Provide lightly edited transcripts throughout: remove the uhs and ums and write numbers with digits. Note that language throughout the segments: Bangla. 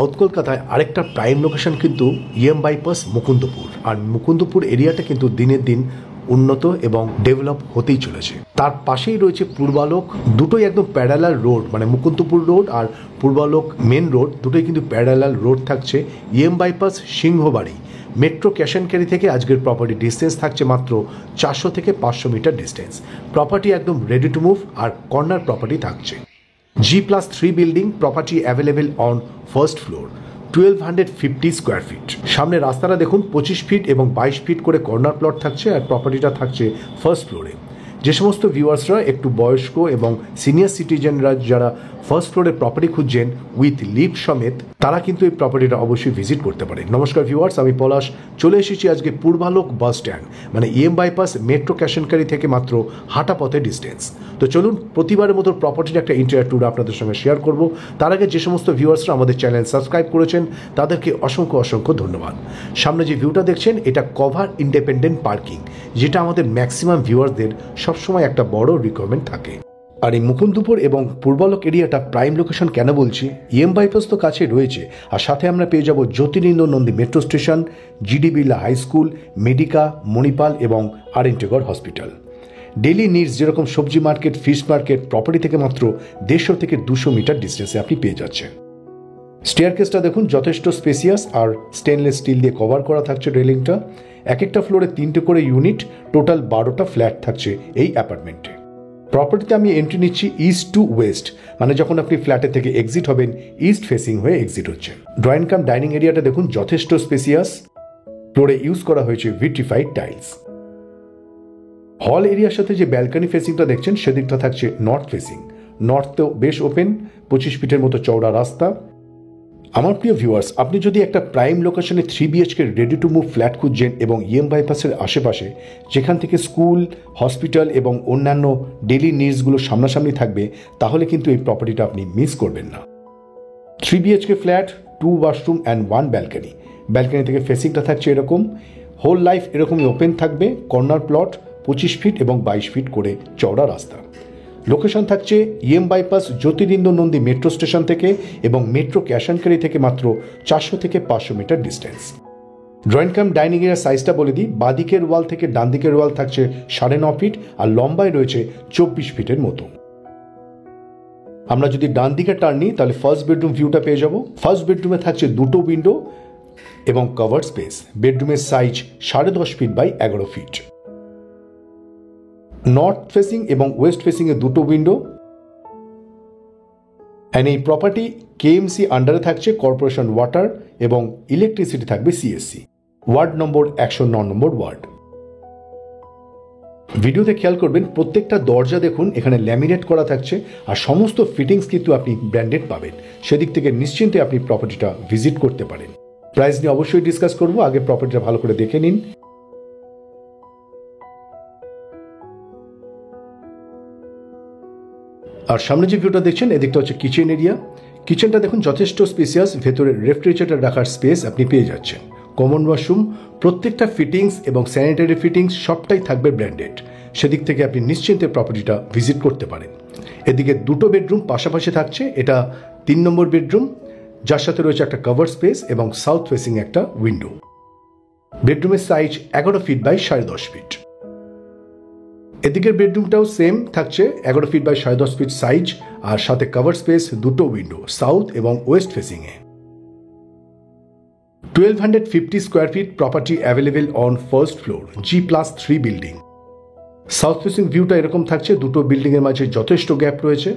সাউথ কলকাতায় আরেকটা প্রাইম লোকেশন কিন্তু বাইপাস মুকুন্দপুর। আর মুকুন্দপুর এরিয়াটা কিন্তু দিনের দিন উন্নত এবং ডেভেলপ হতেই চলেছে। তার পাশেই রয়েছে পূর্বালোক, দুটোই একদম প্যারালাল রোড, মানে মুকুন্দপুর রোড আর পূর্বালোক মেন রোড দুটোই কিন্তু প্যারালাল রোড থাকছে। Bypass Singhabari metro cash and carry থেকে আজকের প্রপার্টি ডিস্টেন্স থাকছে মাত্র 400 থেকে 500 মিটার ডিস্টেন্স। প্রপার্টি একদম রেডি টু মুভ আর কর্নার প্রপার্টি থাকছে। G+3 building, property available on first floor, 1250 square feet. সামনে রাস্তাটা দেখুন 25 ফিট এবং 22 ফিট করে কর্নার প্লট থাকছে আর প্রপার্টিটা থাকছে ফার্স্ট ফ্লোরে। যে সমস্ত ভিউয়ার্সরা একটু বয়স্ক এবং সিনিয়র সিটিজেনরা যারা ফার্স্ট ফ্লোরে প্রপার্টি খুঁজছেন উইথ লিফট সমেত, তারা কিন্তু এই প্রপার্টিটা অবশ্যই ভিজিট করতে পারে। নমস্কার ভিউয়ার্স, আমি পলাশ চলে এসেছি আজকে পূর্বালোক বাস স্ট্যান্ড, মানে bypass metro cash and carry থেকে মাত্র হাঁটা পথে ডিস্টেন্স। তো চলুন প্রতিবারের মতো প্রপার্টির একটা ইন্টেরিয়র ট্যুর আপনাদের সঙ্গে শেয়ার করব। তার আগে যে সমস্ত ভিউয়ার্সরা আমাদের চ্যানেল সাবস্ক্রাইব করেছেন তাদেরকে অসংখ্য অসংখ্য ধন্যবাদ। সামনে যে ভিউটা দেখছেন এটা কভার ইন্ডিপেন্ডেন্ট পার্কিং, যেটা আমাদের ম্যাক্সিমাম ভিউয়ার্সদের সবসময় একটা বড় রিকোয়ারমেন্ট থাকে। আর এই মুকুন্দপুর এবং পূর্বালোক এরিয়াটা প্রাইম লোকেশন কেন বলছি, বাইপাস তো কাছে রয়েছে আর সাথে আমরা পেয়ে যাব Jyotirindra Nandi metro station, GD Birla high school, Medica, Manipal এবং আরএনটেগর হসপিটাল। ডেইলি নিডস যেরকম সবজি মার্কেট, ফিশ মার্কেট, প্রপার্টি থেকে মাত্র 150 থেকে 200 মিটার ডিস্টেন্সে আপনি পেয়ে যাচ্ছেন। স্টেয়ারকেসটা দেখুন যথেষ্ট স্পেসিয়াস আর স্টেনলেস স্টিল দিয়ে কভার করা থাকছে রেলিংটা। এক একটা ফ্লোরে 3টে করে ইউনিট, টোটাল 12টা ফ্ল্যাট থাকছে এই অ্যাপার্টমেন্টে। প্রপার্টিতে আমি এন্ট্রি নিচ্ছি ইস্ট টু ওয়েস্ট, মানে যখন আপনি ফ্ল্যাটে থেকে এক্সিট হবেন ইস্ট ফেসিং হয়ে এক্সিট হচ্ছে। ড্রয়িং কাম ডাইনিং এরিয়াটা দেখুন যথেষ্ট স্পেসিয়াস, ফ্লোরে ইউজ করা হয়েছে ভিট্রিফাইড টাইলস। হল এরিয়ার সাথে যে ব্যালকনি ফেসিংটা দেখছেন সেদিকটা থাকছে নর্থ ফেসিং। নর্থেও বেশ ওপেন, 25 ফিটের মতো চওড়া রাস্তা। আমার প্রিয় ভিউয়ার্স, আপনি যদি একটা প্রাইম লোকেশনে 3 BHK ready to move flat খুঁজছেন এবং বাইপাসের আশেপাশে, যেখান থেকে স্কুল, হসপিটাল এবং অন্যান্য ডেইলি নিডসগুলো সামনাসামনি থাকবে, তাহলে কিন্তু এই প্রপার্টিটা আপনি মিস করবেন না। 3 BHK flat, 2 washroom and 1 balcony. Balcony থেকে ফেসিংটা থাকছে এরকম, হোল লাইফ এরকমই ওপেন থাকবে। কর্নার প্লট, 25 ফিট এবং 22 ফিট করে চওড়া রাস্তা। লোকেশন থাকছে bypass Jyotirindra Nandi metro station থেকে এবং মেট্রো ক্যাশ অ্যান্ড ক্যারি থেকে মাত্র 400 থেকে 500 metre distance. Drawing cum dining এর সাইজটা বলে দিই, বাঁদিকের ওয়াল থেকে ডান দিকের ওয়াল থাকছে 9.5 ফিট আর লম্বায় রয়েছে 24 ফিটের মতো। আমরা যদি ডান দিকে টার্ন নিই তাহলে ফার্স্ট বেডরুম ভিউটা পেয়ে যাব। ফার্স্ট বেডরুমে থাকছে 2টো উইন্ডো এবং কভার স্পেস। বেডরুমের size 10.5 feet by 11 feet. North facing এবং ওয়েস্ট ফেসিং এ 2টো উইন্ডো। অ্যান্ড এই প্রপার্টি KMC আন্ডারে থাকছে, কর্পোরেশন ওয়াটার এবং ইলেকট্রিসিটি থাকবে CSC। Ward number 109 number ward. ভিডিওতে খেয়াল করবেন প্রত্যেকটা দরজা দেখুন এখানে ল্যামিনেট করা থাকছে আর সমস্ত ফিটিংস কিন্তু আপনি ব্র্যান্ডেড পাবেন। সেদিক থেকে নিশ্চিন্তে আপনি প্রপার্টিটা ভিজিট করতে পারেন। প্রাইস নিয়ে অবশ্যই ডিসকাস করব, আগে প্রপার্টিটা ভালো করে দেখে নিন। আর সামনে যে ভিউটা দেখছেন এদিকটা হচ্ছে কিচেন এরিয়া। কিচেনটা দেখুন যথেষ্ট স্পেসিয়াস, ভেতরে রেফ্রিজারেটর রাখার স্পেস আপনি পেয়ে যাচ্ছেন। কমন ওয়াশরুম, প্রত্যেকটা ফিটিংস এবং স্যানিটারি ফিটিংস সবটাই থাকবে ব্র্যান্ডেড। সেদিক থেকে আপনি নিশ্চিন্তে প্রপার্টিটা ভিজিট করতে পারেন। এদিকে 2টো বেডরুম পাশাপাশি থাকছে, এটা 3 নম্বর বেডরুম, যার সাথে রয়েছে একটা কভার স্পেস এবং সাউথ ফেসিং একটা উইন্ডো। বেডরুমের সাইজ 11 ফিট বাই 10.5 ফিট। এদিকের বেডরুমটাও সেম থাকছে, 11 ফিট বাই 10.5 ফিট সাইজ আর সাথে কভার স্পেস, 2টো উইন্ডো সাউথ এবং west facing A. 1250 square fit property available on first floor, G+3 building. South facing ভিউটা এরকম থাকছে, 2টো বিল্ডিং এর মাঝে যথেষ্ট গ্যাপ রয়েছে।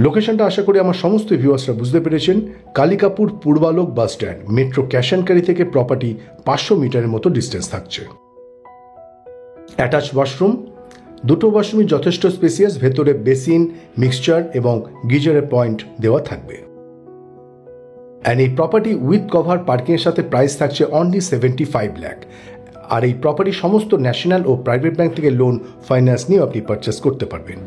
লোকেশনটা আশা করি আমার সমস্ত ভিউয়ার্সরা বুঝতে পেরেছেন। Kalikapur Purbalok bus stand, metro cash and carry থেকে প্রপার্টি 500 মিটারের মতো ডিস্টেন্স থাকছে। অ্যাটাচ ওয়াশরুম, 2টো ওয়াশরুমই যথেষ্ট স্পেসিয়াস, ভেতরে বেসিন, মিক্সচার এবং গিজারের পয়েন্ট দেওয়া থাকবে। অ্যান্ড এই প্রপার্টি উইথ কভার পার্কিং এর সাথে প্রাইস থাকছে অনলি 75 লাখ। আর এই প্রপার্টি সমস্ত ন্যাশনাল ও প্রাইভেট ব্যাংক থেকে লোন, ফাইন্যান্স নিয়ে আপনি পারচেস করতে পারবেন।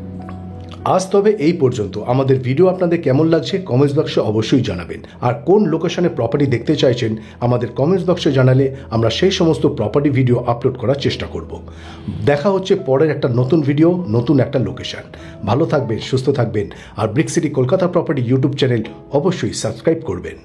আজ তবে এই পর্যন্ত। আমাদের ভিডিও আপনাদের কেমন লাগছে কমেন্টস বক্সে অবশ্যই জানাবেন, আর কোন লোকেশনে প্রপার্টি দেখতে চাইছেন আমাদের কমেন্টস বক্সে জানালে আমরা সেই সমস্ত প্রপার্টি ভিডিও আপলোড করার চেষ্টা করব। দেখা হচ্ছে পরের একটা নতুন ভিডিও, নতুন একটা লোকেশন। ভালো থাকবেন, সুস্থ থাকবেন, আর brick city Kolkata property YouTube channel অবশ্যই সাবস্ক্রাইব করবেন।